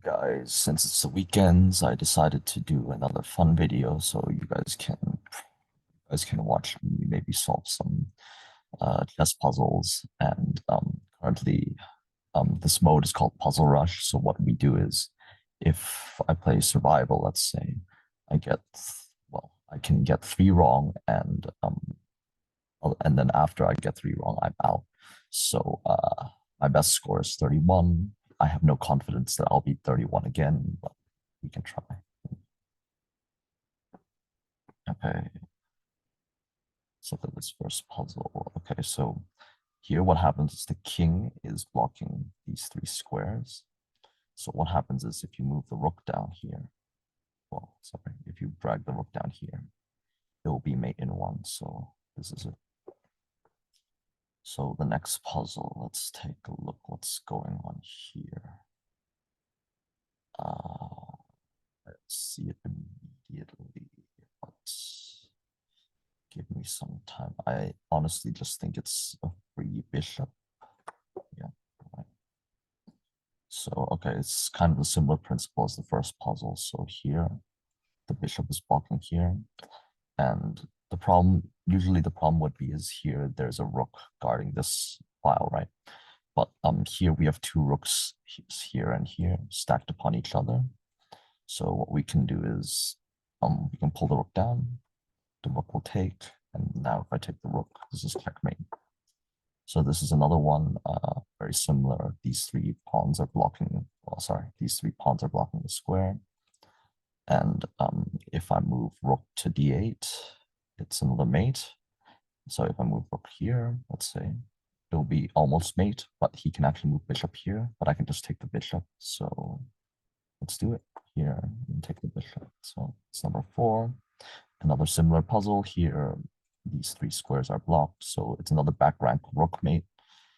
Guys, since it's the weekends, I decided to do another fun video so you guys can watch me maybe solve some chess puzzles. And currently this mode is called Puzzle Rush. So what we do is if I play survival, let's say, I get I can get three wrong and then after I get three wrong, I'm out. So my best score is 31. I have no confidence that I'll beat 31 again, but we can try. Okay, so for this first puzzle, okay, so here what happens is the king is blocking these three squares. So what happens is if you move the rook down here, well, sorry, if you drag the rook down here, it will be mate in one. So this is it. So the next puzzle, let's take a look what's going on here. Uh, let's see it immediately. Let's give me some time. I honestly just think it's a free bishop. Yeah. Right. So, okay, it's kind of a similar principle as the first puzzle. So here, the bishop is blocking here. And usually the problem would be is here, there's a rook guarding this file, right? But here we have two rooks here and here stacked upon each other. So what we can do is we can pull the rook down, the rook will take, and now if I take the rook, this is checkmate. So this is another one, very similar. These three pawns are blocking, well, sorry, these three pawns are blocking the square. And if I move rook to d8, it's another mate. So if I move rook here, let's say, it'll be almost mate, but he can actually move bishop here, but I can just take the bishop. So let's do it here and take the bishop. So it's number 4. Another similar puzzle here. These three squares are blocked, so it's another back rank rook mate.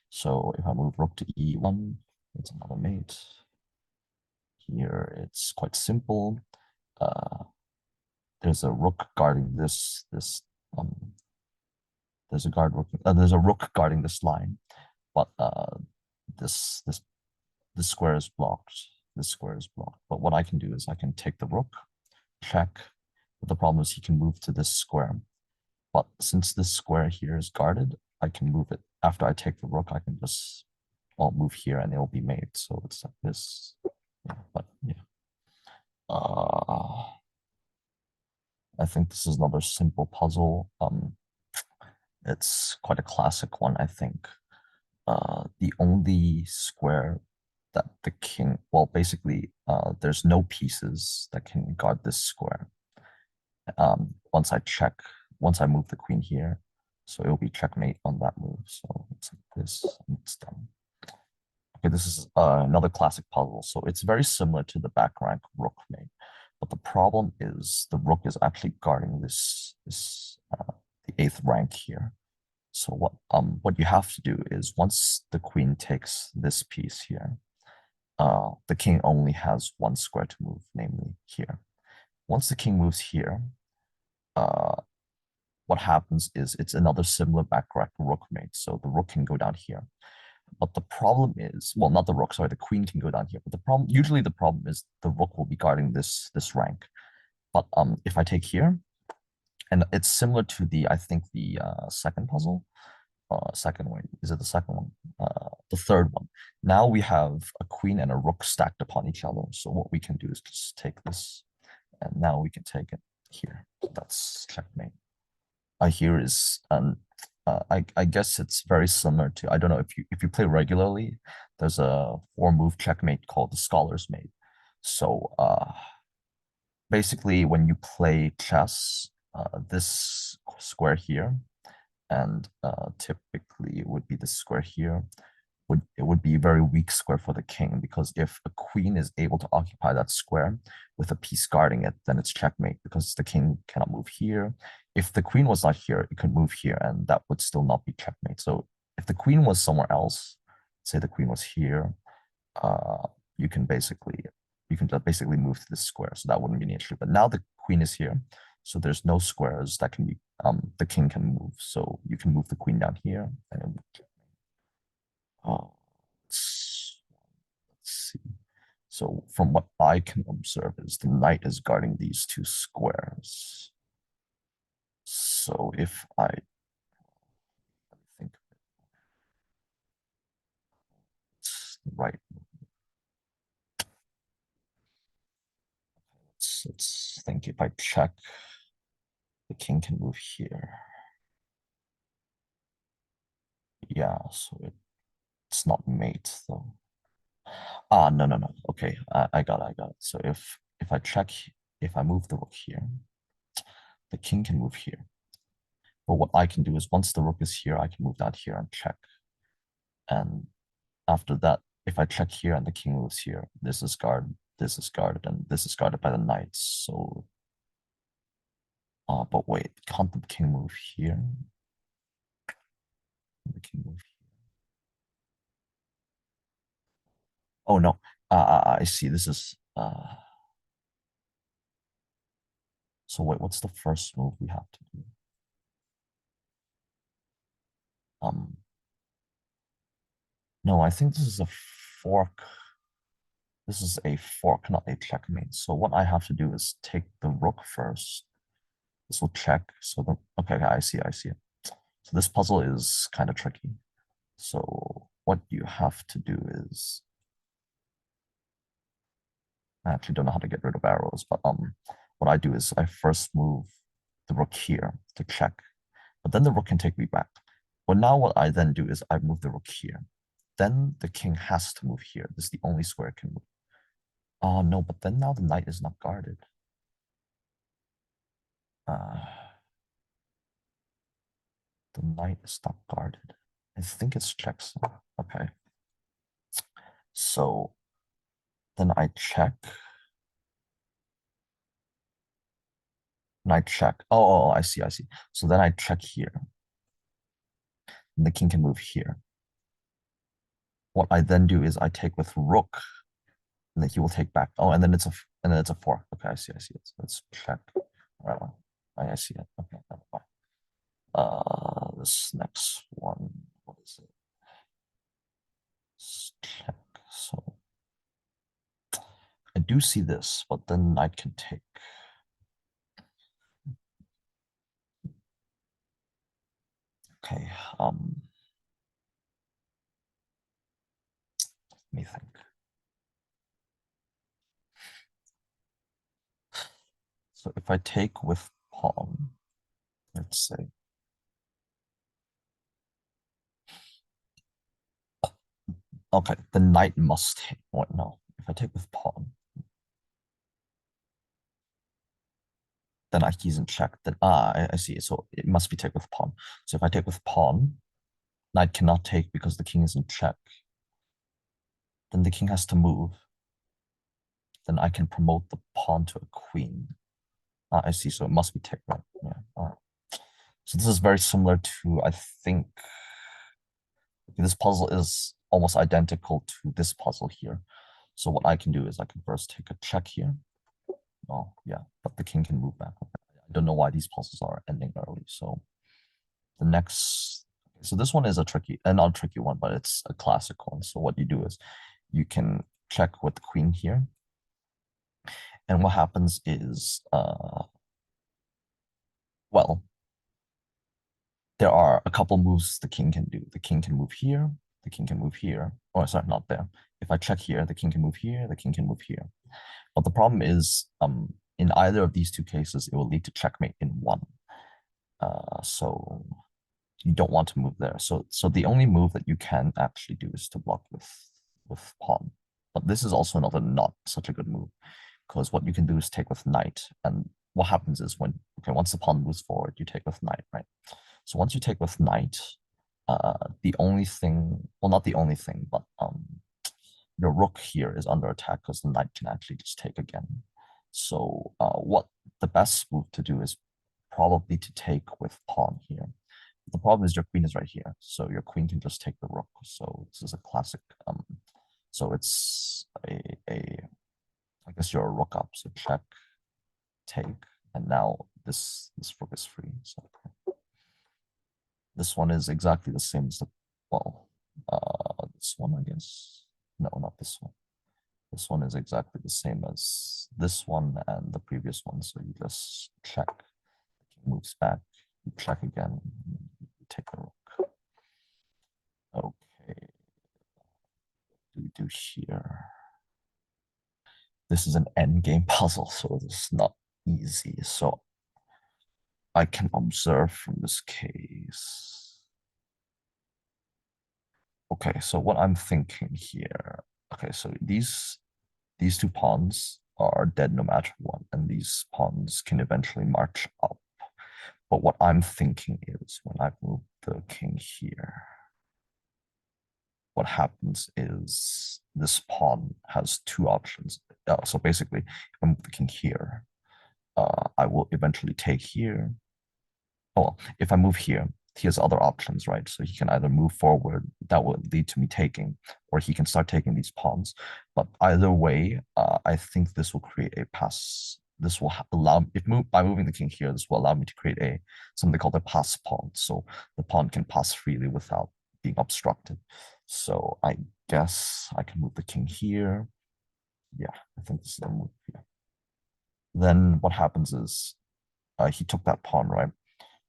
So if I move rook to e1, it's another mate. Here it's quite simple. There's a rook guarding there's a rook guarding this line, but this this this square is blocked. This square is blocked. But what I can do is I can take the rook, check. But the problem is he can move to this square. But since this square here is guarded, I can move it. After I take the rook, I can just move here and it'll be made. So it's like this. Yeah, but yeah. I think this is another simple puzzle. It's quite a classic one, I think. The only square that the king, well, basically, there's no pieces that can guard this square. Once I move the queen here, so it'll be checkmate on that move. So it's like this, and it's done. Okay, this is another classic puzzle. So it's very similar to the back rank rook mate, but the problem is the rook is actually guarding the 8th rank here. So what you have to do is once the queen takes this piece here, the king only has one square to move, namely here. Once the king moves here, what happens is it's another similar back rank rook mate. So the rook can go down here. But the problem is, well, not the rook, sorry, the queen can go down here. But usually the problem is the rook will be guarding this rank. But if I take here, and it's similar to I think the second puzzle, second one, is it the second one? The third one. Now we have a queen and a rook stacked upon each other. So what we can do is just take this, and now we can take it here. So that's checkmate. Here is I guess it's very similar to, I don't know if you play regularly, there's a 4-move checkmate called the Scholar's Mate. So basically when you play chess, this square here, and typically it would be this square here, would be a very weak square for the king, because if a queen is able to occupy that square with a piece guarding it, then it's checkmate because the king cannot move here. If the queen was not here, it could move here and that would still not be checkmate. So if the queen was somewhere else, say the queen was here, uh, you can just basically move to this square. So that wouldn't be an issue. But now the queen is here, so there's no squares that can be the king can move. So you can move the queen down here and let's see. So from what I can observe is the knight is guarding these two squares. So if I think it's the right, let's think if I check, the king can move here. Yeah, so it's not mate though. Ah, no, no, no. Okay, I got it, I got it. So if I check, if I move the rook here, the king can move here. But what I can do is once the rook is here, I can move that here and check. And after that, if I check here and the king moves here, this is guarded, and this is guarded by the knights. So, but wait, can't the king move here? The king move here. Oh no, I see. This is so wait, what's the first move we have to do? Um, no, I think this is a fork. This is a fork, not a checkmate. So what I have to do is take the rook first. This will check. So the okay, I see, I see it. So this puzzle is kind of tricky. So what you have to do is, I actually don't know how to get rid of arrows, but what I do is I first move the rook here to check, but then the rook can take me back. But now what I then do is I move the rook here. Then the king has to move here. This is the only square it can move. Oh no, but then now the knight is not guarded. Uh, the knight is not guarded. I think it's checks. Okay. So then I check. And I check. Oh, I see, I see. So then I check here. And the king can move here. What I then do is I take with rook, and then he will take back. Oh, and then it's a fork. Okay, I see, I see it. So let's check. All right, I see it. Okay, never mind. This next one, what is it? Let's check. So I do see this, but then knight can take. Okay, let me think. So if I take with pawn, let's say, okay, the knight must take. What? No, if I take with pawn, then he's in check. Then I see. So it must be take with pawn. So if I take with pawn, knight cannot take because the king is in check. Then the king has to move. Then I can promote the pawn to a queen. I see. So it must be take, right? Yeah. All right. So this is very similar to, I think, this puzzle is almost identical to this puzzle here. So what I can do is I can first take a check here. Oh, yeah, but the king can move back. I don't know why these puzzles are ending early. So the next, so this one is a tricky, and not a tricky one, but it's a classic one. So what you do is you can check with the queen here. And what happens is, well, there are a couple moves the king can do. The king can move here, the king can move here. Oh, sorry, not there. If I check here, the king can move here, the king can move here. But the problem is, in either of these two cases, it will lead to checkmate in one. So you don't want to move there. So the only move that you can actually do is to block with pawn. But this is also another not such a good move, because what you can do is take with knight. And what happens is once the pawn moves forward, you take with knight, right? So once you take with knight, the only thing, well, not the only thing, but your rook here is under attack because the knight can actually just take again. So what the best move to do is probably to take with pawn here. The problem is your queen is right here, so your queen can just take the rook. So this is a classic. So it's I guess you're a rook up. So check, take, and now this rook is free. So this one is exactly the same as the, well, this one, I guess. No, not this one. This one is exactly the same as this one and the previous one. So you just check, moves back, you check again, you take the rook. Okay, what do we do here? This is an endgame puzzle, so it's not easy. So I can observe from this case. Okay, so what I'm thinking here. Okay, so these two pawns are dead no matter what, and these pawns can eventually march up. But what I'm thinking is when I move the king here, what happens is this pawn has two options. So basically, if I move the king here, I will eventually take here. Oh, if I move here, he has other options, right? So he can either move forward, that will lead to me taking, or he can start taking these pawns. But either way, I think this will create a pass. This will allow, if move by moving the king here, this will allow me to create a something called a pass pawn. So the pawn can pass freely without being obstructed. So I guess I can move the king here. Yeah, I think this is the move here. Then what happens is he took that pawn, right?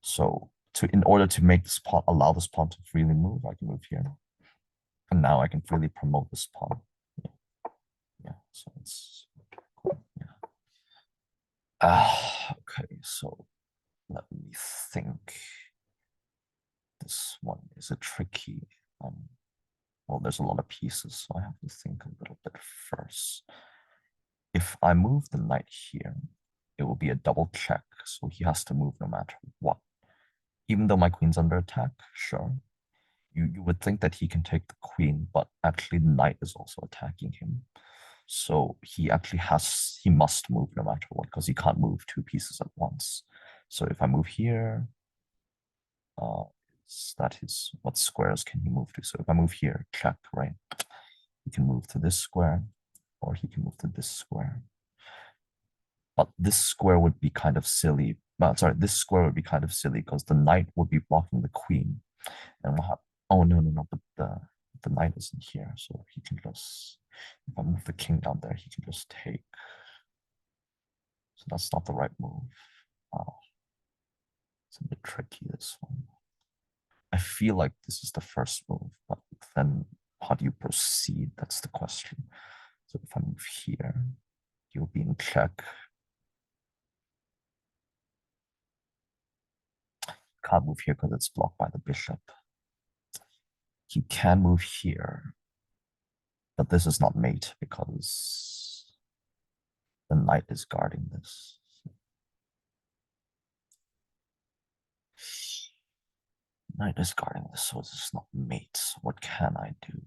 So in order to make this pawn, allow this pawn to freely move, I can move here. And now I can freely promote this pawn. Yeah, yeah. So it's cool. Yeah. Okay, so let me think. This one is a tricky. Well, there's a lot of pieces, so I have to think a little bit first. If I move the knight here, it will be a double check, so he has to move no matter what. Even though my queen's under attack, sure, you would think that he can take the queen, but actually the knight is also attacking him. So he actually he must move no matter what, because he can't move two pieces at once. So if I move here, what squares can he move to? So if I move here, check, right? He can move to this square, or he can move to this square. But this square would be kind of silly. Sorry, this square would be kind of silly because the knight would be blocking the queen. And we'll have, oh no, but the knight isn't here, so he can just, if I move the king down there, he can just take. So that's not the right move. It's a bit tricky, this one. I feel like this is the first move, but then how do you proceed? That's the question. So if I move here, he'll be in check. Can't move here because it's blocked by the bishop. He can move here, but this is not mate because the knight is guarding this. Knight is guarding this, so this is not mate. So what can I do?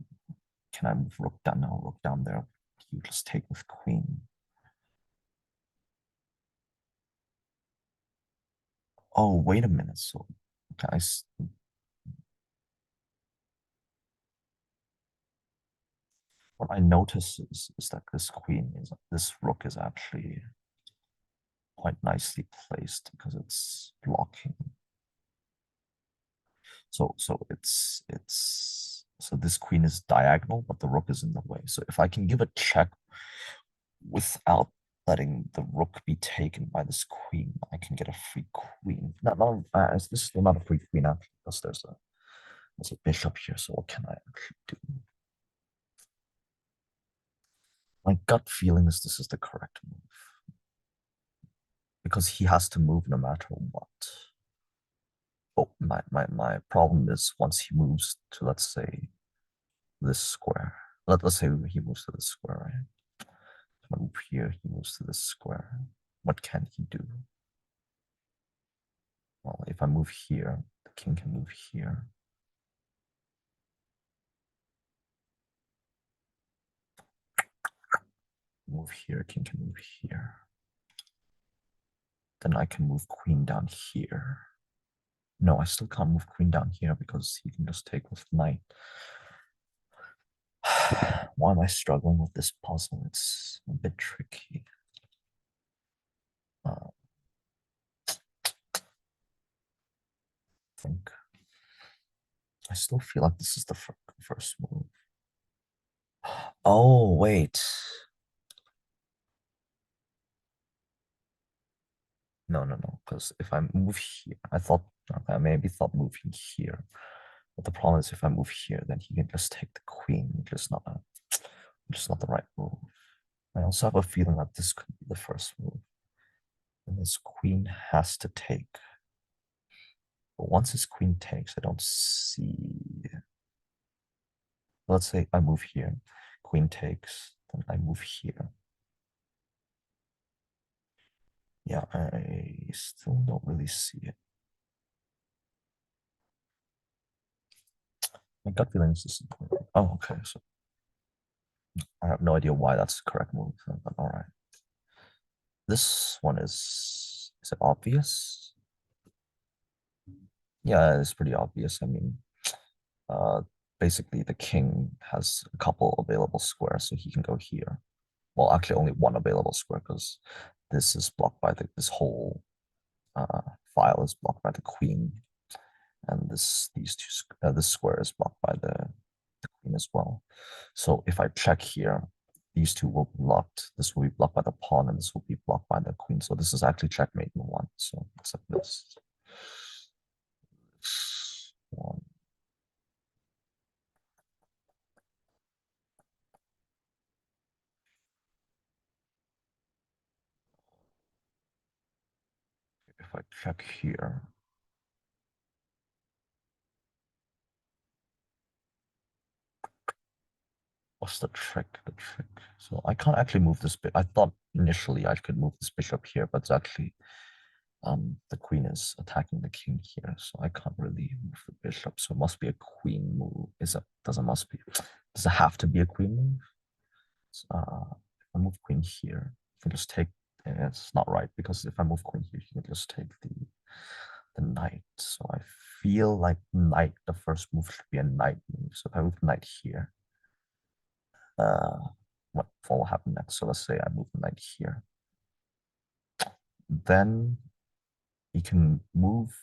Can I move rook down? No, rook down there. You just take with queen. Oh, wait a minute. So can I? What I notice is that this rook is actually quite nicely placed because it's blocking. So so this queen is diagonal, but the rook is in the way. So if I can give a check without letting the rook be taken by this queen, I can get a free queen. This is still not a free queen actually, because there's a bishop here. So what can I actually do? My gut feeling is this is the correct move because he has to move no matter what. Oh, my problem is once he moves to, let's say, this square. Let's say he moves to this square, right? If I move here, he moves to this square. What can he do? Well, if I move here, the king can move here. Move here, king can move here. Then I can move queen down here. No, I still can't move queen down here because he can just take with knight. Why am I struggling with this puzzle? It's a bit tricky. I think I still feel like this is the first move. Oh, wait. No, no, no. Because if I move here, I maybe thought moving here. But the problem is if I move here, then he can just take the queen, which is not the right move. I also have a feeling that this could be the first move. And this queen has to take. But once his queen takes, I don't see. Let's say I move here, queen takes, then I move here. Yeah, I still don't really see it. My gut feeling is this is. Oh, okay. So I have no idea why that's the correct move, but all right. This one is it obvious? Yeah, it's pretty obvious. I mean, uh, basically the king has a couple available squares, so he can go here. Well, actually only one available square because this is blocked by this whole uh, file is blocked by the queen, and this square is blocked by the queen as well. So if I check here, these two will be blocked. This will be blocked by the pawn, and this will be blocked by the queen. So this is actually checkmate in one. So it's like this. One. If I check here, what's the trick? The trick. So I can't actually move this bit. I thought initially I could move this bishop here, but it's actually the queen is attacking the king here, so I can't really move the bishop. So it must be a queen move. Does it have to be a queen move? If I move queen here, you can just take. It's not right because if I move queen here, you can just take the knight. So I feel like knight. The first move should be a knight move. So if I move knight here, uh, what will happen next? So let's say I move the knight here, then he can move.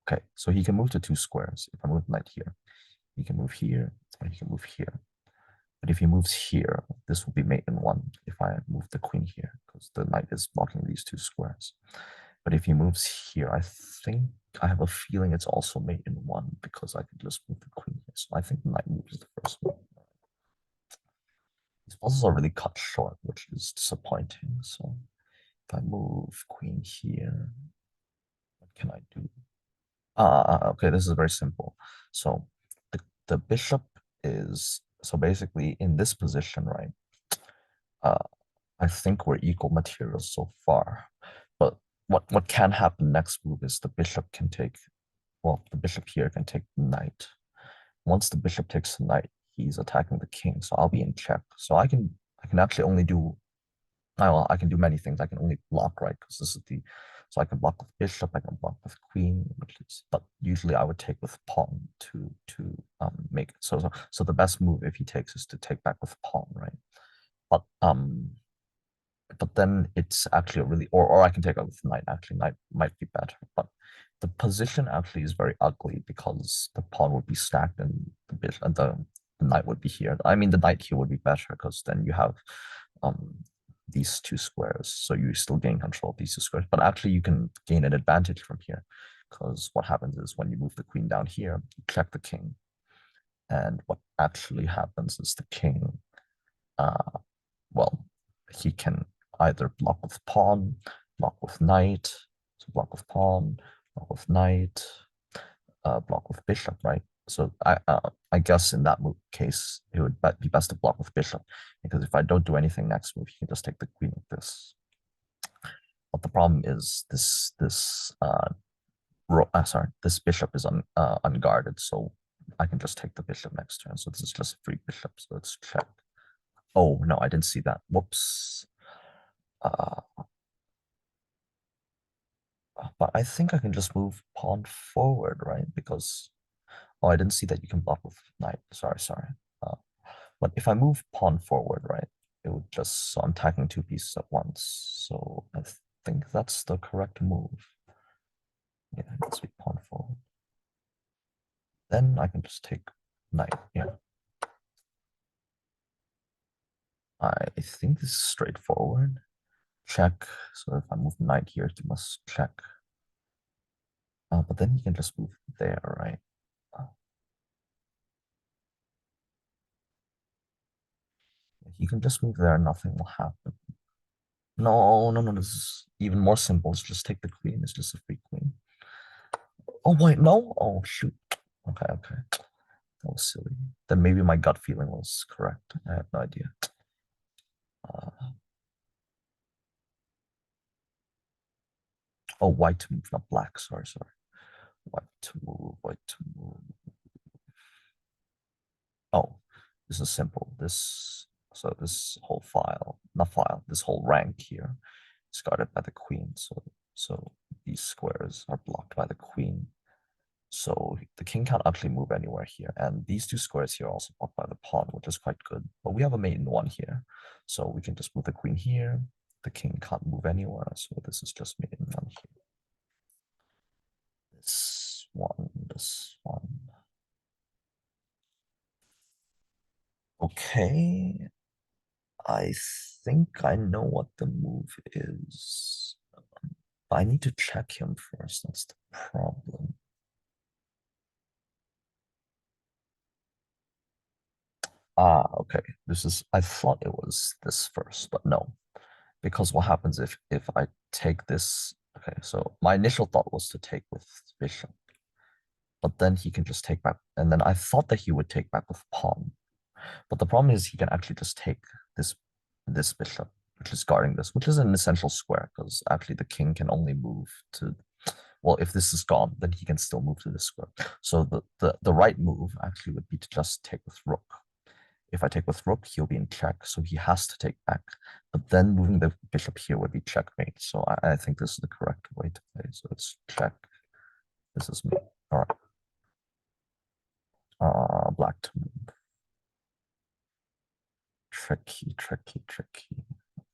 Okay, so he can move to two squares. If I move knight here, he can move here, or he can move here. But if he moves here, this will be mate in one if I move the queen here, because the knight is blocking these two squares. But if he moves here, I think I have a feeling it's also mate in one because I can just move the queen here. So I think the knight move is the first move. These puzzles are really cut short, which is disappointing. So if I move queen here, what can I do? Okay, this is very simple. So the bishop is so basically in this position, right? Uh, I think we're equal materials so far. But what can happen next move is the bishop can take, well, the bishop here can take the knight. Once the bishop takes the knight, he's attacking the king, so I'll be in check. So I can actually only do well, I can do many things. I can only block, right? Because this is so I can block with bishop, I can block with queen, but usually I would take with pawn to make it. So the best move if he takes is to take back with pawn, right? But then it's actually a really or I can take out with knight. Actually, knight might be better, but the position actually is very ugly because the pawn would be stacked and the bishop and the knight would be here. I mean, the knight here would be better because then you have um these two squares, so you still gain control of these two squares. But actually, you can gain an advantage from here because what happens is when you move the queen down here, you check the king, and what actually happens is the king uh, well, he can either block with pawn, block with knight, so block with pawn, block with knight, block with bishop, right? So I guess in that case, it would be best to block with bishop because if I don't do anything next move, he can just take the queen with this. But the problem is this bishop is unguarded, so I can just take the bishop next turn. So this is just a free bishop. So let's check. Oh no, I didn't see that. Whoops. Uh, but I think I can just move pawn forward, right? Because, oh, I didn't see that you can block with knight. Sorry. Uh, but if I move pawn forward, right, it would just, so I'm attacking two pieces at once. So I think that's the correct move. Yeah, let's be pawn forward. Then I can just take knight. Yeah. I think this is straightforward. check. So if I move knight here, he must check. But then he can just move there, right? Uh, he can just move there and nothing will happen. No, no, no, this is even more simple. It's just take the queen. It's just a free queen. Oh, wait, no? Oh, shoot. Okay, okay. That was silly. Then maybe my gut feeling was correct. I have no idea. Uh, oh, white to move, not black. Sorry, sorry. White to move, white to move. Oh, this is simple. So this whole file, not file, this whole rank here is guarded by the queen. So these squares are blocked by the queen. So the king can't actually move anywhere here. And these two squares here are also blocked by the pawn, which is quite good. But we have a mate in one here. So we can just move the queen here. The king can't move anywhere. So this is just mate in one here. This one, this one. Okay. I think I know what the move is. But I need to check him first. That's the problem. Ah, okay. I thought it was this first, but no. Because what happens if I take this? Okay, so my initial thought was to take with bishop, but then he can just take back, and then I thought that he would take back with pawn. But the problem is he can actually just take this bishop, which is guarding this, which is an essential square, because actually the king can only move to, well, if this is gone, then he can still move to this square. So the right move actually would be to just take with rook. If I take with rook, he'll be in check, so he has to take back. But then moving the bishop here would be checkmate. So I think this is the correct way to play. So it's check. This is me. All right. Black to move. Tricky, tricky, tricky.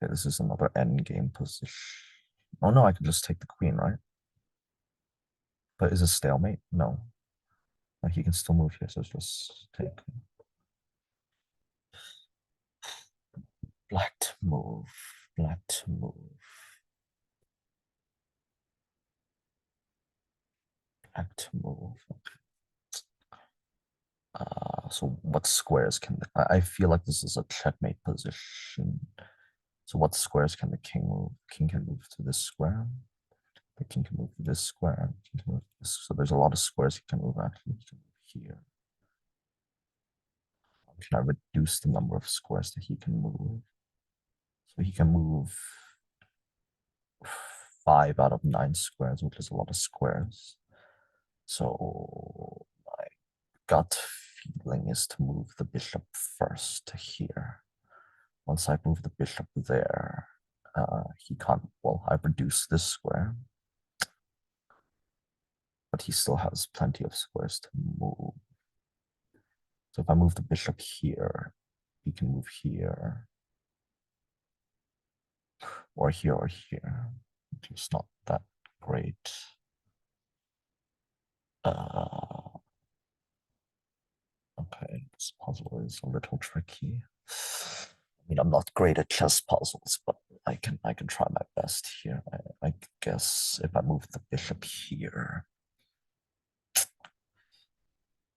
Okay, this is another end game position. Oh no, I can just take the queen, right? But is it stalemate? No. He can still move here, so it's just take. Black to move. Black to move. Black to move. So what squares can I feel like this is a checkmate position. So what squares can the king move? King can move to this square. The king can move to this square. So there's a lot of squares he can move actually. He can move here. Can I reduce the number of squares that he can move? So he can move 5 out of 9 squares, which is a lot of squares. So my gut feeling is to move the bishop first to here. Once I move the bishop there, he can't, well, I reduce this square, but he still has plenty of squares to move. So if I move the bishop here, he can move here, or here, or here, which is not that great. Okay, this puzzle is a little tricky. I mean, I'm not great at chess puzzles, but I can try my best here. I guess if I move the bishop here,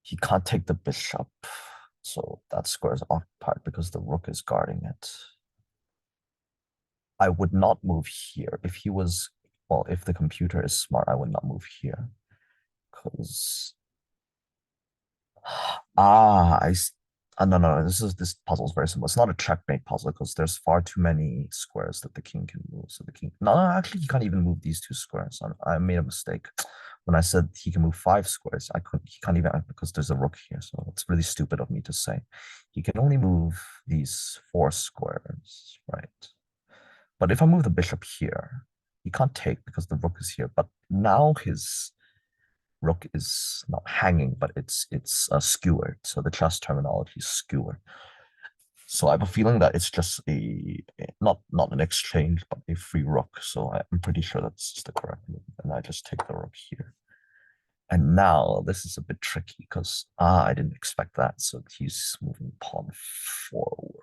he can't take the bishop, so that square is occupied because the rook is guarding it. I would not move here if he was, well, if the computer is smart, I would not move here because no, no, no. This puzzle is very simple. It's not a checkmate puzzle because there's far too many squares that the king can move. So the king, no, actually, he can't even move these two squares. I made a mistake when I said he can move 5 squares. I couldn't. He can't even because there's a rook here. So it's really stupid of me to say. He can only move these 4 squares, right? But if I move the bishop here, he can't take because the rook is here. But now his rook is not hanging, but it's skewered. So the chess terminology is skewered. So I have a feeling that it's just not an exchange, but a free rook. So I'm pretty sure that's the correct move. And I just take the rook here. And now this is a bit tricky because I didn't expect that. So he's moving pawn forward.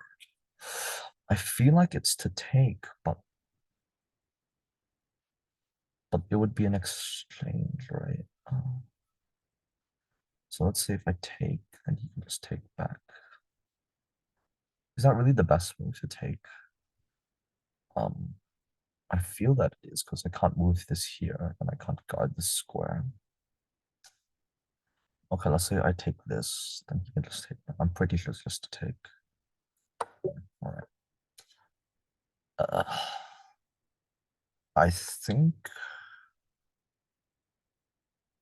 I feel like it's to take, but but it would be an exchange, right? So let's say if I take, and he can just take back. Is that really the best move to take? Um, I feel that it is because I can't move this here and I can't guard this square. Okay, let's say I take this, then he can just take that. I'm pretty sure it's just to take. All right. I think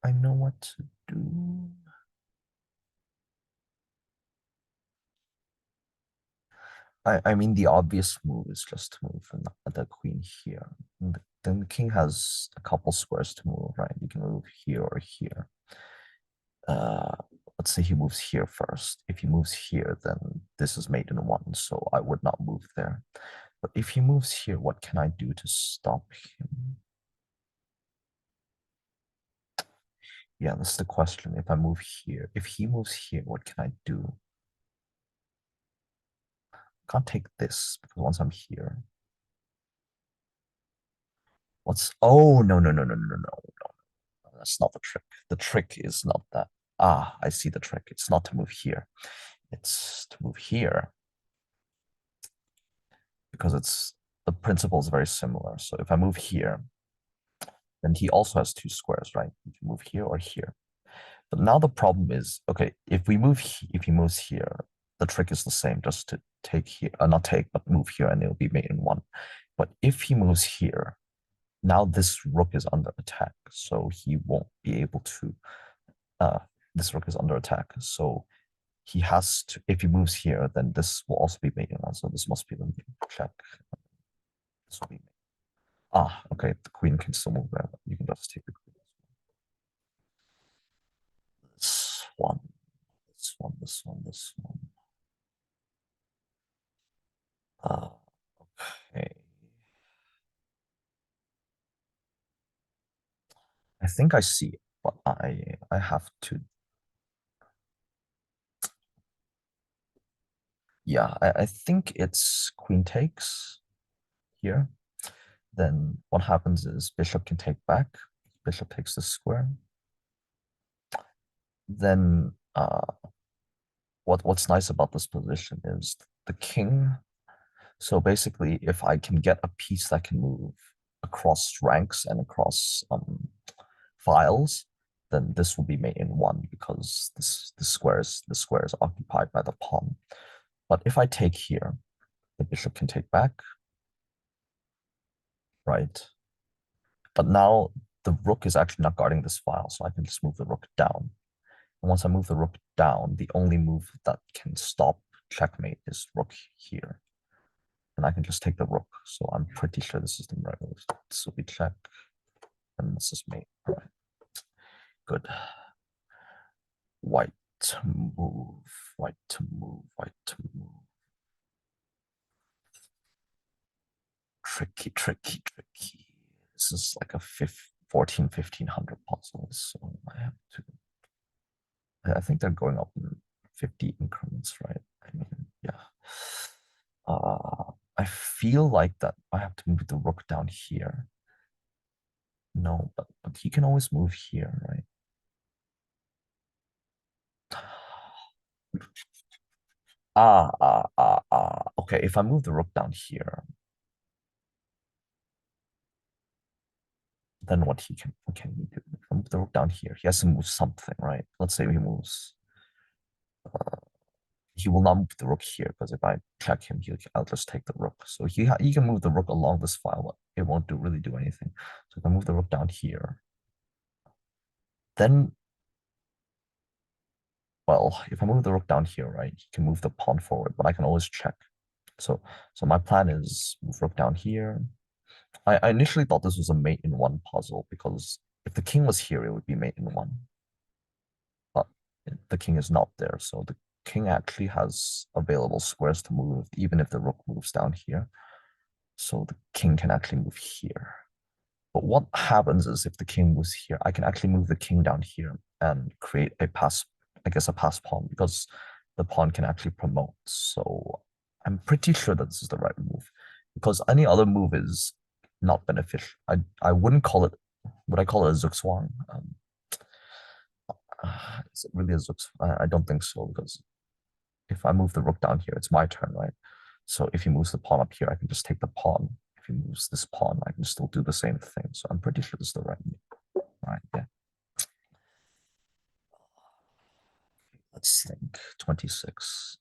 I know what to do. I mean, the obvious move is just to move the queen here. And then the king has a couple squares to move, right? You can move here or here. Uh, let's say he moves here first. If he moves here, then this is mate in one, so I would not move there. But if he moves here, what can I do to stop him? Yeah, that's the question. If I move here, if he moves here, what can I do? I can't take this because once I'm here, what's oh no. That's not the trick. The trick is not that. Ah, I see the trick. It's not to move here. It's to move here because it's the principle is very similar. So if I move here, then he also has two squares, right? You can move here or here. But now the problem is, okay, if he moves here, the trick is the same, just to take here, not take, but move here, and it'll be made in one. But if he moves here, now this rook is under attack, so he won't be able to. This rook is under attack, so he has to. If he moves here, then this will also be made in one. So this must be the check. This will be made. Ah, okay. The queen can still move there. But you can just take the queen. This one, this one, this one, this one. Okay. I think I see it, but I have to. Yeah, I think it's queen takes here. Then what happens is bishop can take back. Bishop takes the square. Then what's nice about this position is the king. So basically, if I can get a piece that can move across ranks and across files, then this will be made in one because the square is occupied by the pawn. But if I take here, the bishop can take back, right? But now the rook is actually not guarding this file, so I can just move the rook down. And once I move the rook down, the only move that can stop checkmate is rook here. And I can just take the rook. So I'm pretty sure this is the right move. This will be check. And this is mate. All right. Good. White to move. White to move. White to move. Tricky, tricky, tricky. This is like a 1500 puzzles. So I have to. I think they're going up in 50 increments, right? I mean, yeah. I feel like that I have to move the rook down here. No, but he can always move here, right? Okay, if I move the rook down here, then what can he do? If I move the rook down here, he has to move something, right? Let's say he moves. He will not move the rook here because if I check him, I'll just take the rook. So he can move the rook along this file, but it won't really do anything. So if I move the rook down here, then well, if I move the rook down here, right, he can move the pawn forward, but I can always check. So my plan is move rook down here. I initially thought this was a mate in one puzzle because if the king was here, it would be mate in one. But the king is not there, so the king actually has available squares to move, even if the rook moves down here. So the king can actually move here. But what happens is if the king moves here, I can actually move the king down here and create a pass, I guess a pass pawn because the pawn can actually promote. So I'm pretty sure that this is the right move because any other move is not beneficial. I wouldn't call it Would I call it a Zugzwang? Is it really a Zugzwang? I don't think so, because if I move the rook down here, it's my turn, right? So if he moves the pawn up here, I can just take the pawn. If he moves this pawn, I can still do the same thing. So I'm pretty sure this is the right move. Right, yeah. Let's think. 26.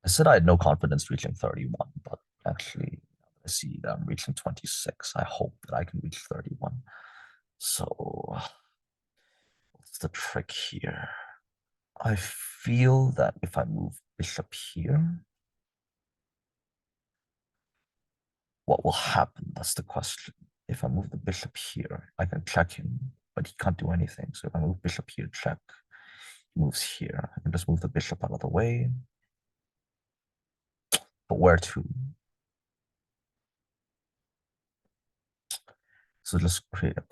I said I had no confidence reaching 31, but actually, I see that I'm reaching 26. I hope that I can reach 31. So, what's the trick here? I feel that if I move bishop here, what will happen? That's the question. If I move the bishop here, I can check him, but he can't do anything. So if I move bishop here, check. He moves here. I can just move the bishop out of the way. But where to? So just create a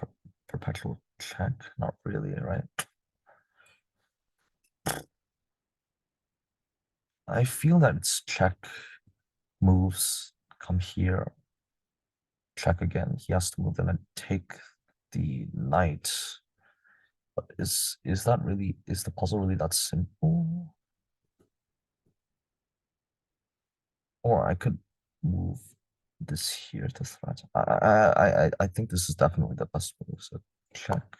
perpetual check? Not really, right? I feel that it's check, moves, come here, check again. He has to move them and take the knight. But is that really, is the puzzle really that simple? Or I could move this here to threat. I think this is definitely the best move. So check.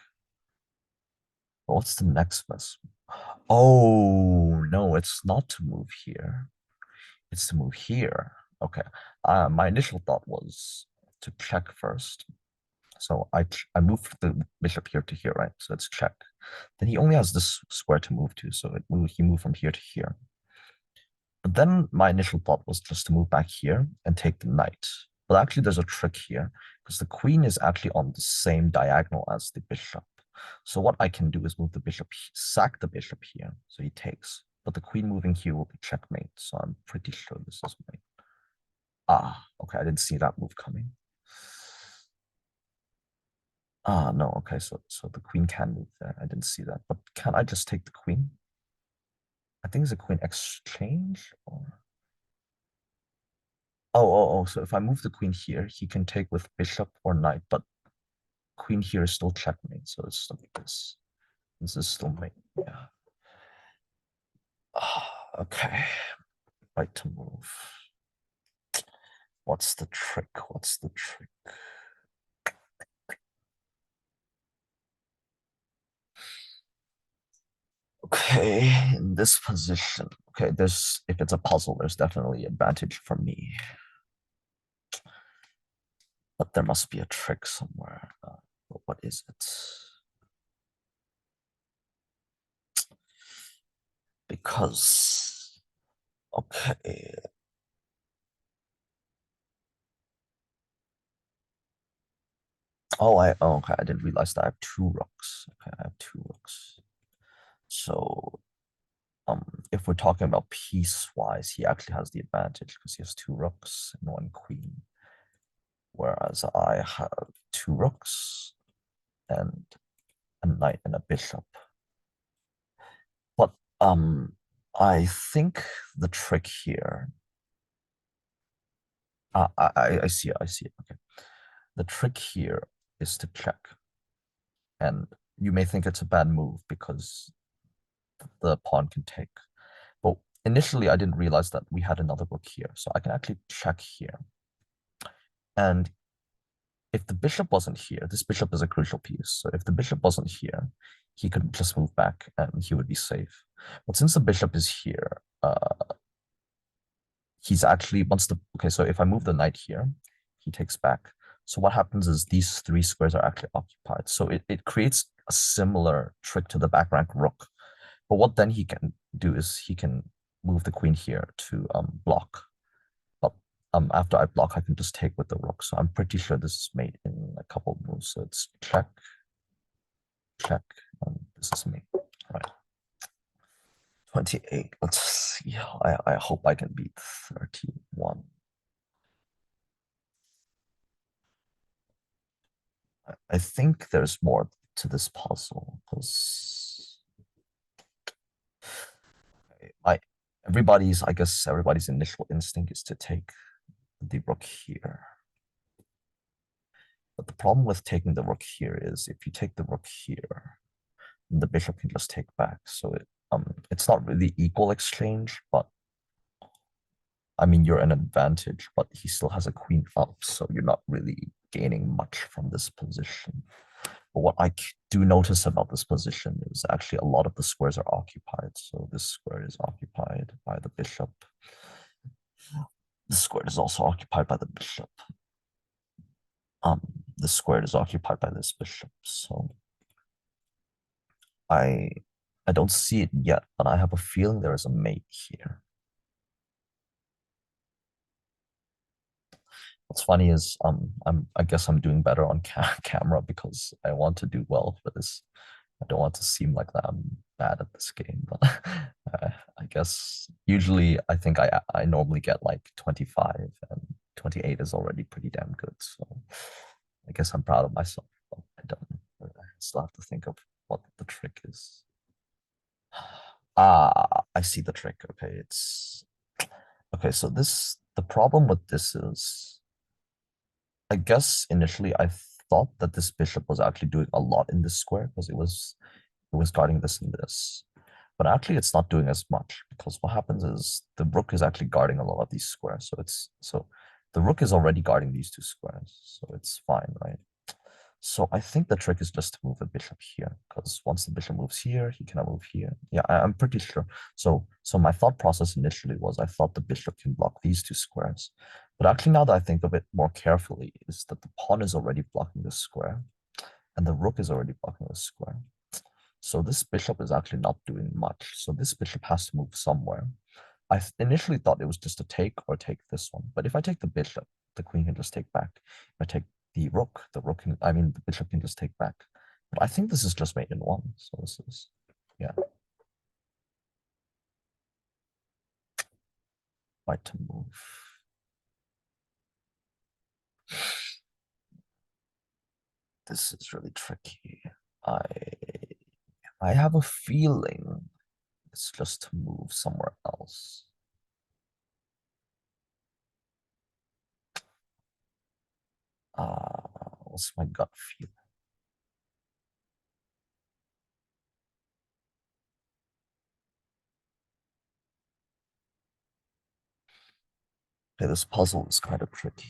But what's the next best? Oh no, it's not to move here. It's to move here. Okay. My initial thought was to check first. So I moved the bishop here to here, right? So it's check. Then he only has this square to move to, so he moved from here to here. But then my initial thought was just to move back here and take the knight. But actually, there's a trick here because the queen is actually on the same diagonal as the bishop. So what I can do is move the bishop, sack the bishop here, so he takes. But the queen moving here will be checkmate. So I'm pretty sure this is mate. Ah, okay, I didn't see that move coming. Ah, no, okay, so the queen can move there. I didn't see that. But can I just take the queen? I think it's a queen exchange or oh, so if I move the queen here, he can take with bishop or knight, but queen here is still checkmate, so it's like this. This is still mate. Yeah. Okay. Right to move. What's the trick? What's the trick? Okay, in this position. Okay, there's if it's a puzzle, there's definitely advantage for me. But there must be a trick somewhere. But what is it? Because okay. Oh, okay. I didn't realize that I have two rooks. Okay, I have two rooks. So if we're talking about piece-wise, he actually has the advantage because he has two rooks and one queen. Whereas I have two rooks and a knight and a bishop. But I think the trick here. I see it, I see it. Okay. The trick here is to check. And you may think it's a bad move because the pawn can take. But initially, I didn't realize that we had another rook here. So I can actually check here. And if the bishop wasn't here, this bishop is a crucial piece. So if the bishop wasn't here, he could just move back and he would be safe. But since the bishop is here, he's actually, okay, so if I move the knight here, he takes back. So what happens is these three squares are actually occupied. So it creates a similar trick to the back rank rook. But what then he can do is he can move the queen here to block. But after I block, I can just take with the rook. So I'm pretty sure this is made in a couple of moves. So it's check, check, and this is me. Right. 28. Let's see. I hope I can beat 31. I think there's more to this puzzle because I I guess everybody's initial instinct is to take the rook here. But the problem with taking the rook here is if you take the rook here, the bishop can just take back. So it's not really equal exchange, but I mean you're an advantage, but he still has a queen up, so you're not really gaining much from this position. But what I do notice about this position is actually a lot of the squares are occupied. So this square is occupied by the bishop. This square is also occupied by the bishop. Um, this square is occupied by this bishop. So I I don't see it yet, but I have a feeling there is a mate here. What's funny is I guess I'm doing better on camera because I want to do well for this. I don't want to seem like that I'm bad at this game, but I guess usually I think I normally get like 25 and 28 is already pretty damn good. So I guess I'm proud of myself. But I don't. I still have to think of what the trick is. Ah, I see the trick. Okay, it's okay. So the problem with this is I guess initially I thought that this bishop was actually doing a lot in this square because it was guarding this and this. But actually it's not doing as much because what happens is the rook is actually guarding a lot of these squares. So the rook is already guarding these two squares. So it's fine, right? So I think the trick is just to move the bishop here, because once the bishop moves here, he cannot move here. Yeah, I'm pretty sure. So my thought process initially was I thought the bishop can block these two squares. But actually now that I think of it more carefully, is that the pawn is already blocking this square, and the rook is already blocking this square. So this bishop is actually not doing much. So this bishop has to move somewhere. I initially thought it was just to take or take this one. But if I take the bishop, the queen can just take back. If I take the rook can, I mean, the bishop can just take back. But I think this is just made in one. So this is, yeah, right to move. This is really tricky. I I have a feeling it's just to move somewhere else. What's my gut feeling? Okay, this puzzle is kind of tricky.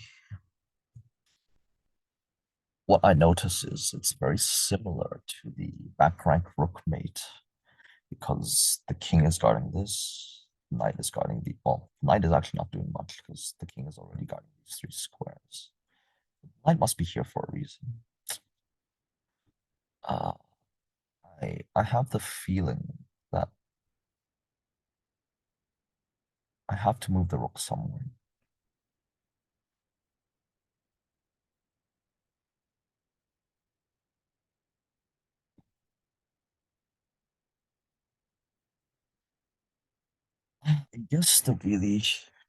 What I notice is it's very similar to the back rank rook mate because the king is guarding this, knight is guarding the, well, knight is actually not doing much because the king is already guarding these three squares. Knight must be here for a reason. Uh, I have the feeling that I have to move the rook somewhere. I guess the really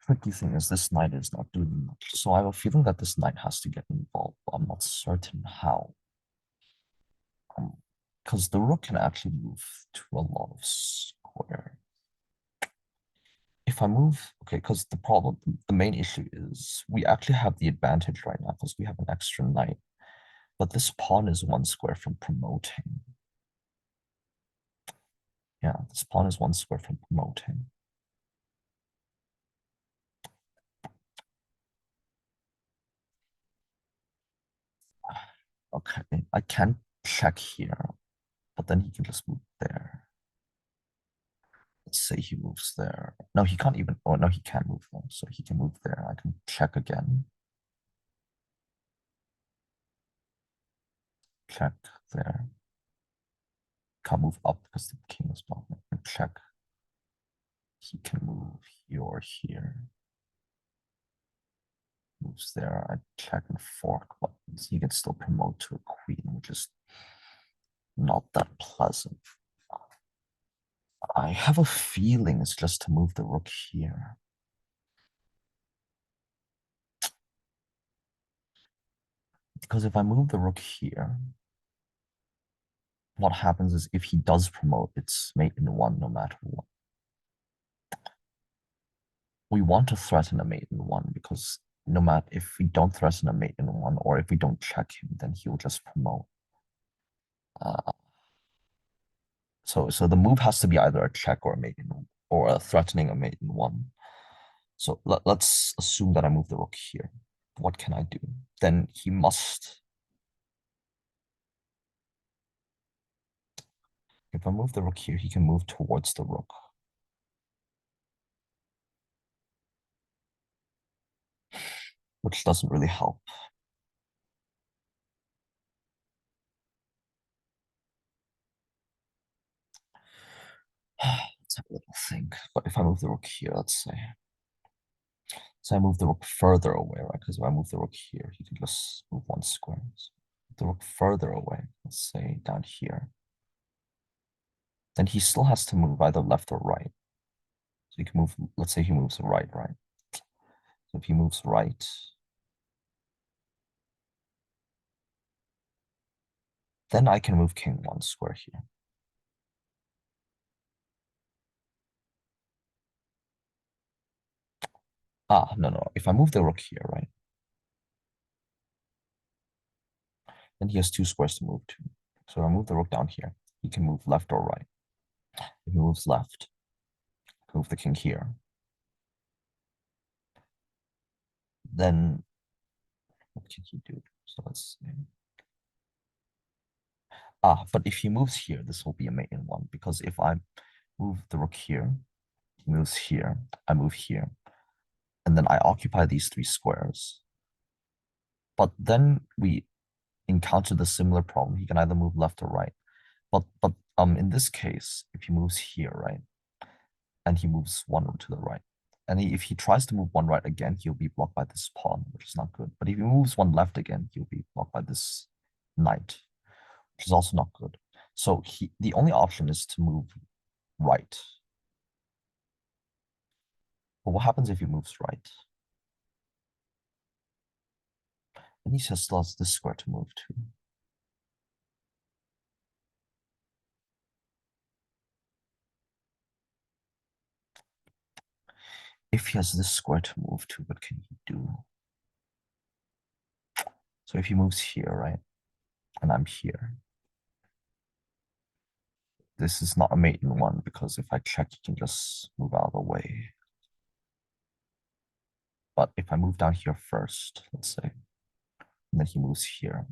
tricky thing is this knight is not doing much. So I have a feeling that this knight has to get involved, but I'm not certain how. Because the rook can actually move to a lot of square. If I move, okay, because the main issue is we actually have the advantage right now because we have an extra knight, but this pawn is one square from promoting. Yeah, this pawn is one square from promoting. Okay, I can check here, but then he can just move there. Let's say he moves there. No, he can't even, oh no, he can move there. So he can move there. I can check again. Check there. Can't move up because the king is blocking. And check. He can move here or here. Moves there. I check and fork buttons. He can still promote to a queen, which is not that pleasant. I have a feeling it's just to move the rook here. Because if I move the rook here, what happens is if he does promote, it's mate in one no matter what. We want to threaten a mate in one because no matter if we don't threaten a mate in one, or if we don't check him, then he'll just promote. Uh, so the move has to be either a check or a mate in, or a threatening a mate in one. So let's assume that I move the rook here. What can I do? Then he must. If I move the rook here, he can move towards the rook. Which doesn't really help. Let's have a little think. But if I move the rook here, let's say. So I move the rook further away, right? Because if I move the rook here, he can just move one square. So the rook further away, let's say down here. Then he still has to move either left or right. So he can move, let's say he moves right, right? So if he moves right, then I can move king one square here. Ah, no, no. If I move the rook here, right? Then he has two squares to move to. So I move the rook down here. He can move left or right. If he moves left, move the king here. Then what can he do? So let's see. Ah, but if he moves here, this will be a mate in one, because if I move the rook here, he moves here, I move here, and then I occupy these three squares. But then we encounter the similar problem. He can either move left or right. But in this case, if he moves here, right, and he moves one to the right, and if he tries to move one right again, he'll be blocked by this pawn, which is not good. But if he moves one left again, he'll be blocked by this knight, which is also not good. So the only option is to move right. But what happens if he moves right? And he just lost this square to move to. If he has this square to move to, what can he do? So if he moves here, right, and I'm here, this is not a mate in one, because if I check, he can just move out of the way. But if I move down here first, let's say, and then he moves here,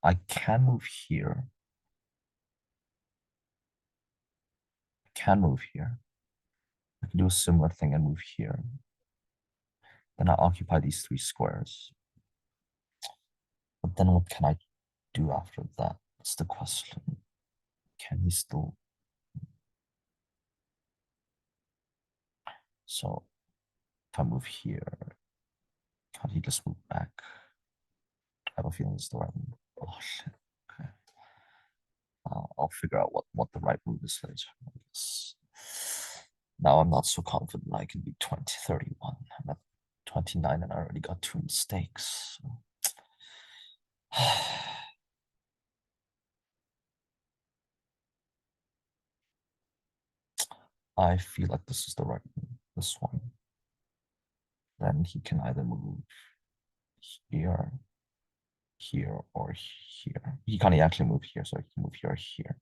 I can move here. I can move here. I can do a similar thing and move here. Then I occupy these three squares. But then what can I do after that? That's the question. Can he still? So if I move here, can't he just move back? I have a feeling it's the right move. Oh shit. Okay. I'll figure out what the right move is later. I guess. Now I'm not so confident I can be 2031. I'm at 29 and I already got two mistakes. So. I feel like this is the right move, this one. Then he can either move here, here, or here. He can't actually move here, so he can move here or here.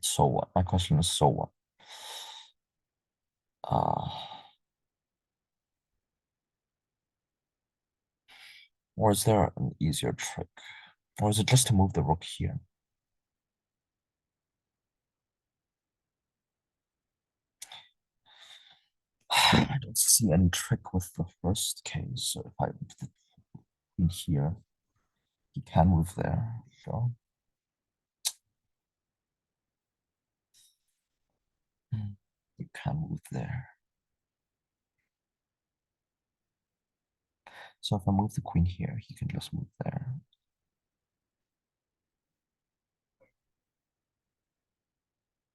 So what? My question is, so what? Uh, or is there an easier trick? Or is it just to move the rook here? I don't see any trick with the first case. So if I move the queen here, he can move there. So you can move there. So if I move the queen here, he can just move there.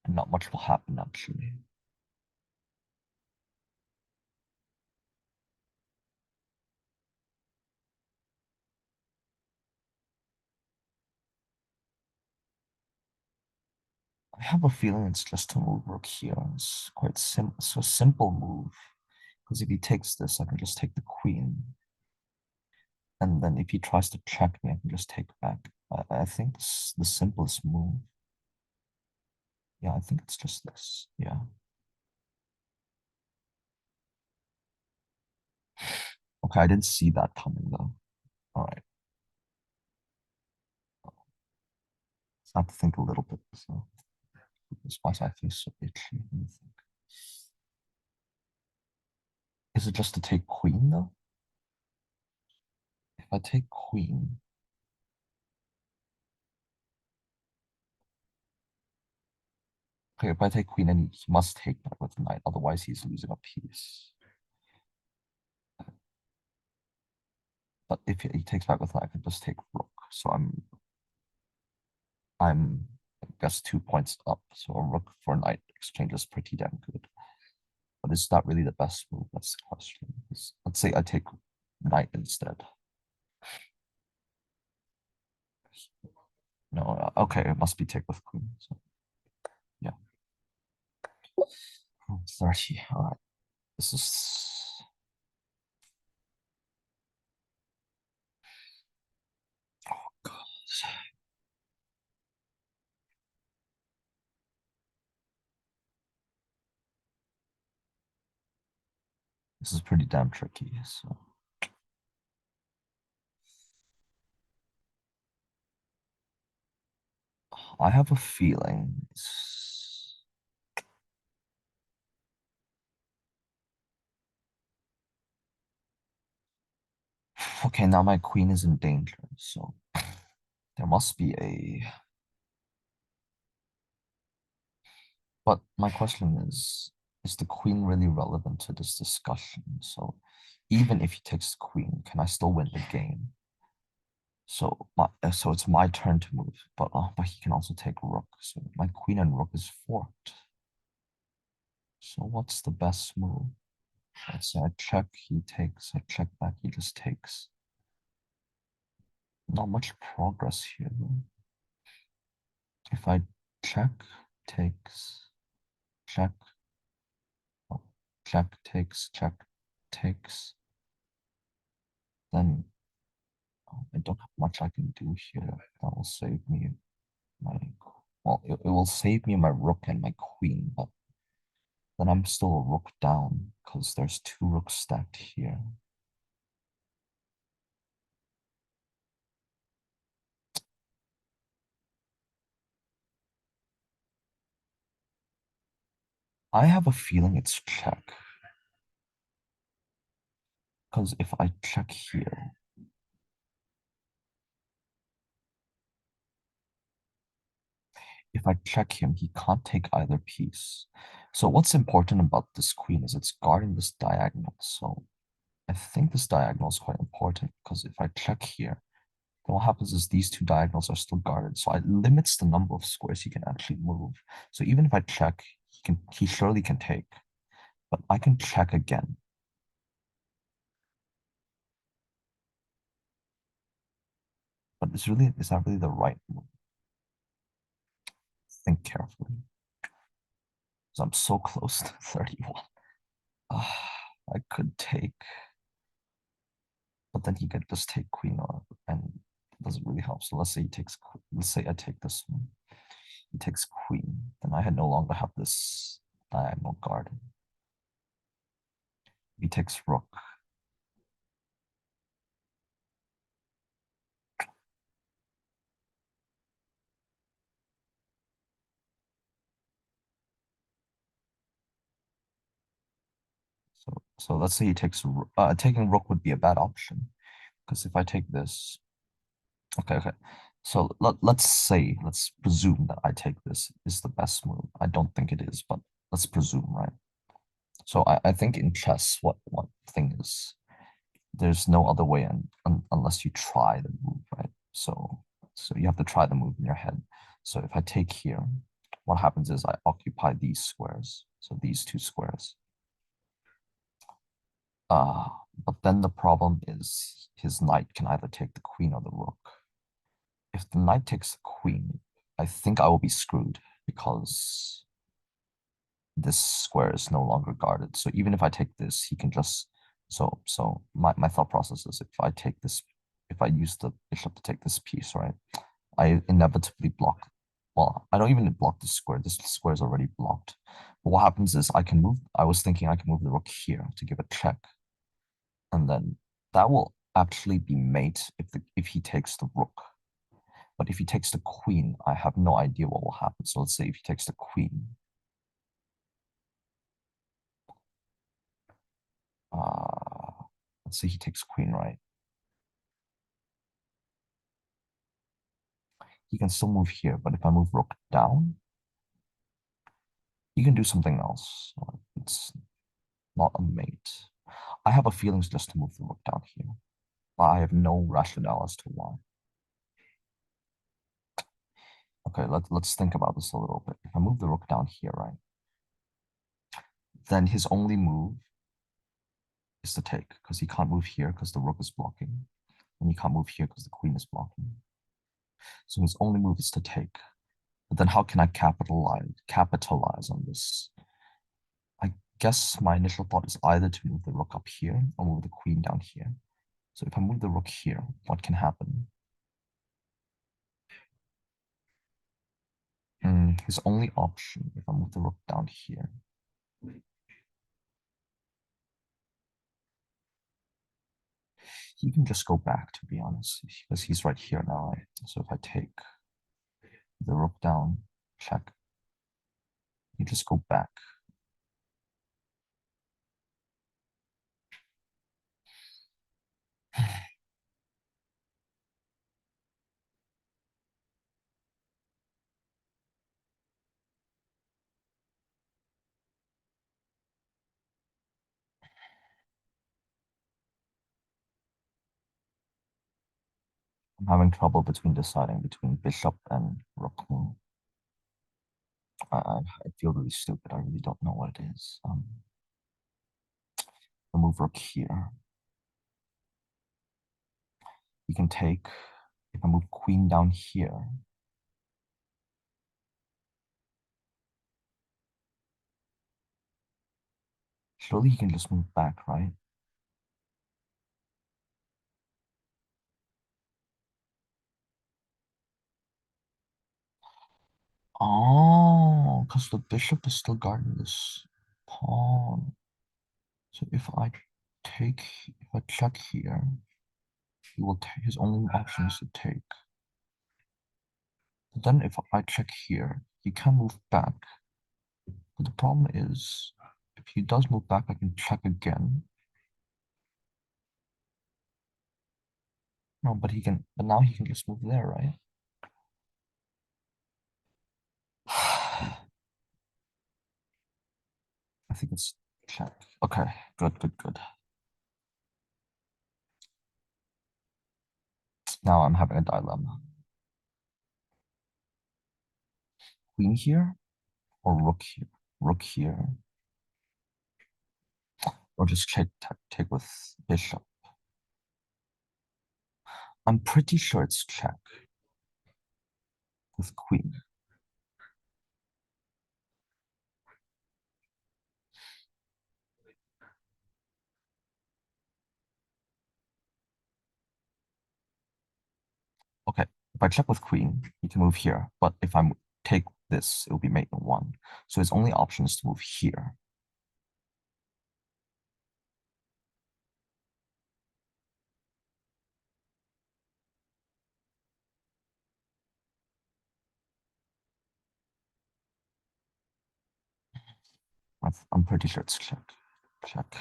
And not much will happen actually. I have a feeling it's just to move rook here. It's quite so simple move. Because if he takes this, I can just take the queen. And then if he tries to check me, I can just take back. I think it's the simplest move. Yeah, I think it's just this. Yeah. Okay, I didn't see that coming though. All right. I have to think a little bit. So this why I feel so itchy. Let me think. Is it just to take queen though? If I take queen, okay, if I take queen, then he must take that with knight, otherwise he's losing a piece. But if he takes back with knight, I can just take rook. So I'm I guess 2 points up. So a rook for knight exchange is pretty damn good. But is that really the best move? That's the question. Let's say I take knight instead. No, okay, it must be take with queen. So yeah. 30. All right. This is God. This is pretty damn tricky. So I have a feeling okay, now my queen is in danger, so there must be a. But my question is the queen really relevant to this discussion? So even if he takes the queen, can I still win the game? So it's my turn to move, but he can also take rook. So my queen and rook is forked. So what's the best move? Let's say I check, he takes, I check back, he just takes. Not much progress here though. If I check, takes, check, oh, check, takes, then I don't have much I can do here. That will save me my, well, it will save me my rook and my queen, but then I'm still a rook down because there's two rooks stacked here. I have a feeling it's check because if I check here, if I check him, he can't take either piece. So what's important about this queen is it's guarding this diagonal. So I think this diagonal is quite important because if I check here, then what happens is these two diagonals are still guarded. So it limits the number of squares he can actually move. So even if I check, he surely can take, but I can check again. But is that really the right move? Think carefully. So I'm so close to 31. I could take, but then he could just take queen or and it doesn't really help. So let's say he takes, let's say I take this one. He takes queen, then I had no longer have this diagonal guard. He takes rook. So let's say he takes taking rook would be a bad option because if I take this, okay. So let's presume that I take this is the best move. I don't think it is, but let's presume, right? So I think in chess, what thing is there's no other way unless you try the move, right? So you have to try the move in your head. So if I take here, what happens is I occupy these squares. So these two squares. But then the problem is his knight can either take the queen or the rook. If the knight takes the queen, I think I will be screwed because this square is no longer guarded. So even if I take this, he can just so my thought process is if I take this, if I use the bishop to take this piece, right? I inevitably block. Well, I don't even block this square. This square is already blocked. But what happens is I can move. I was thinking I can move the rook here to give a check, and then that will actually be mate if he takes the rook. But if he takes the queen, I have no idea what will happen. So let's say if he takes the queen, uh, let's say he takes queen, right? He can still move here, but if I move rook down, he can do something else. It's not a mate. I have a feeling just to move the rook down here, but I have no rationale as to why. Okay, let's think about this a little bit. If I move the rook down here, right, then his only move is to take, because he can't move here because the rook is blocking, and he can't move here because the queen is blocking. So his only move is to take. But then how can I capitalize on this? I guess my initial thought is either to move the rook up here or move the queen down here. So if I move the rook here, what can happen? His only option, if I move the rook down here, he can just go back, to be honest, because he's right here now, right? So if I take the rook down, check, you just go back. I'm having trouble deciding between bishop and rook move. I feel really stupid. I really don't know what it is. I move rook here. You can take, if I move queen down here, surely he can just move back, right? Oh, because the bishop is still guarding this pawn. So if I check here, he will take, his only option is to take. But then if I check here, he can move back. But the problem is, if he does move back, I can check again. No, but now he can just move there, right? I think it's check. Okay, good. Now I'm having a dilemma. Queen here or rook here? Rook here. Or just take with bishop. I'm pretty sure it's check with queen. Okay, if I check with queen, he can move here. But if I take this, it will be mate in one. So his only option is to move here. I'm pretty sure it's check. Check.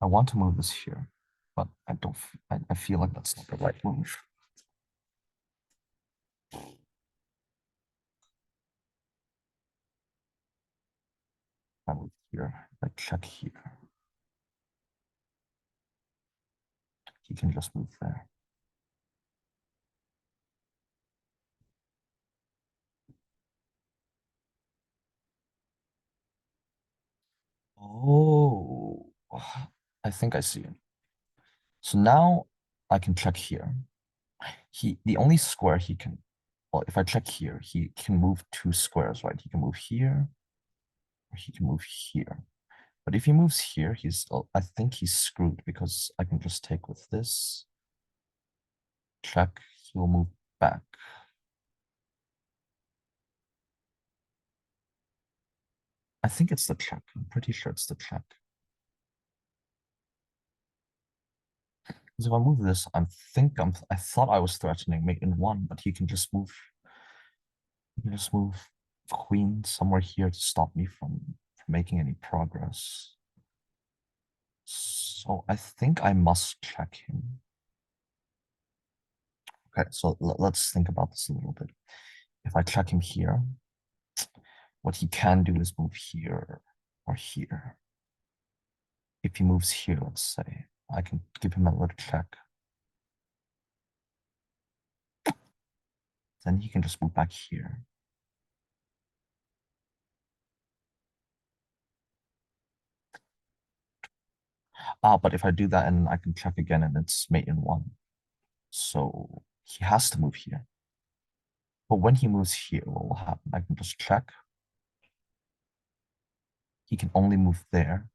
I want to move this here, but I don't. I feel like that's not the right move. I move here. I check here. He can just move there. Oh, I think I see it. So now I can check here. The only square he can, well, if I check here, he can move two squares, right? He can move here, or he can move here. But if he moves here, I think he's screwed because I can just take with this, check, he will move back. I think it's the check. I'm pretty sure it's the check. Because if I move this, I thought I was threatening mate in one, but he can just move queen somewhere here to stop me from making any progress. So I think I must check him. Okay, so let's think about this a little bit. If I check him here, what he can do is move here or here. If he moves here, let's say, I can give him a little check. Then he can just move back here. But if I do that and I can check again and it's mate in one. So he has to move here. But when he moves here, what will happen? I can just check. He can only move there.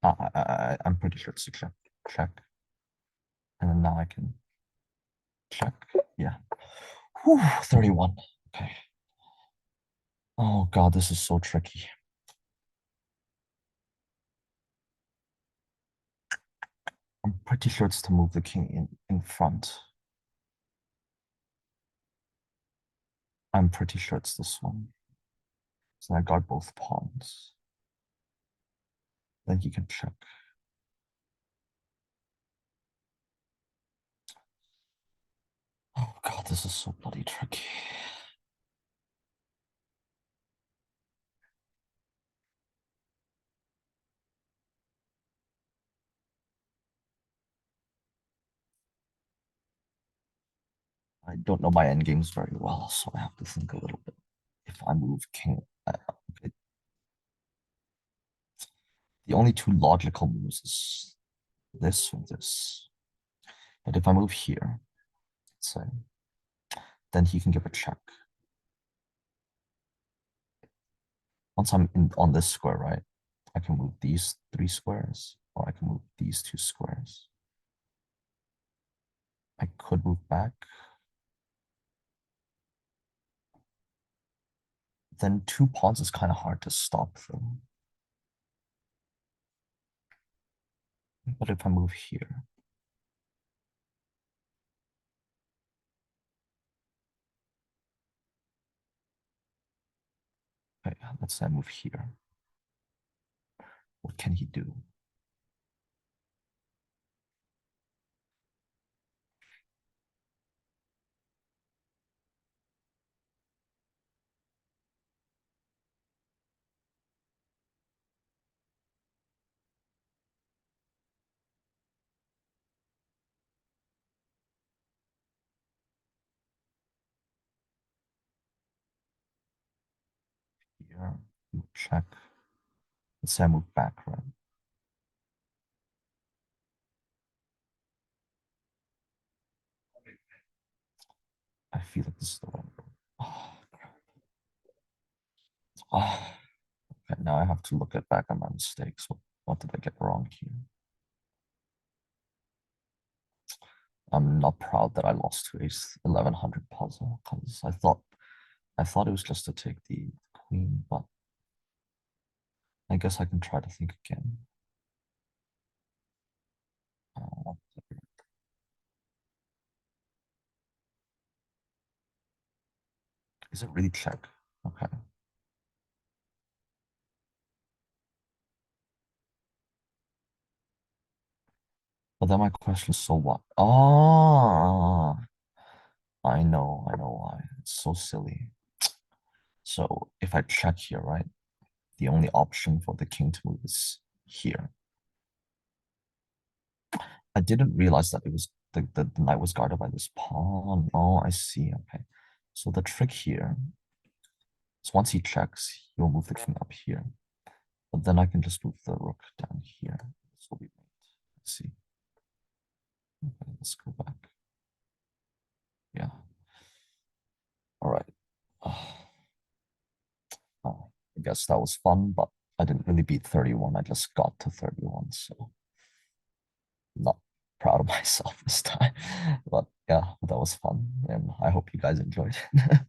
I'm pretty sure it's a check. Check. And then now I can check. Yeah. Whew, 31. Okay. Oh God, this is so tricky. I'm pretty sure it's to move the king in front. I'm pretty sure it's this one. So I got both pawns. Then he can check. Oh God, this is so bloody tricky. I don't know my endgames very well, so I have to think a little bit. If I move king, okay. The only two logical moves is this or this. But if I move here, let's say, then he can give a check. Once I'm on this square, right, I can move these three squares, or I can move these two squares. I could move back. Then two pawns is kind of hard to stop though. But if I move here, okay, let's say I move here. What can he do? Here, check. Let's say I move back, right? I feel like this is the wrong road. Oh, oh. Okay, now I have to look back at my mistakes. What did I get wrong here? I'm not proud that I lost to a 1100 puzzle because I thought it was just to take the queen, but I guess I can try to think again. Uh, is it really check? Okay. But then my question is, so what? Oh, I know why. It's so silly. So if I check here, right, the only option for the king to move is here. I didn't realize that it was the knight was guarded by this pawn. Oh, I see. Okay. So the trick here is once he checks, he'll move the king up here. But then I can just move the rook down here. This will be mate. Let's see. Okay, let's go back. Yeah. All right. I guess that was fun, but I didn't really beat 31. I just got to 31, so I'm not proud of myself this time. But yeah, that was fun, and I hope you guys enjoyed it.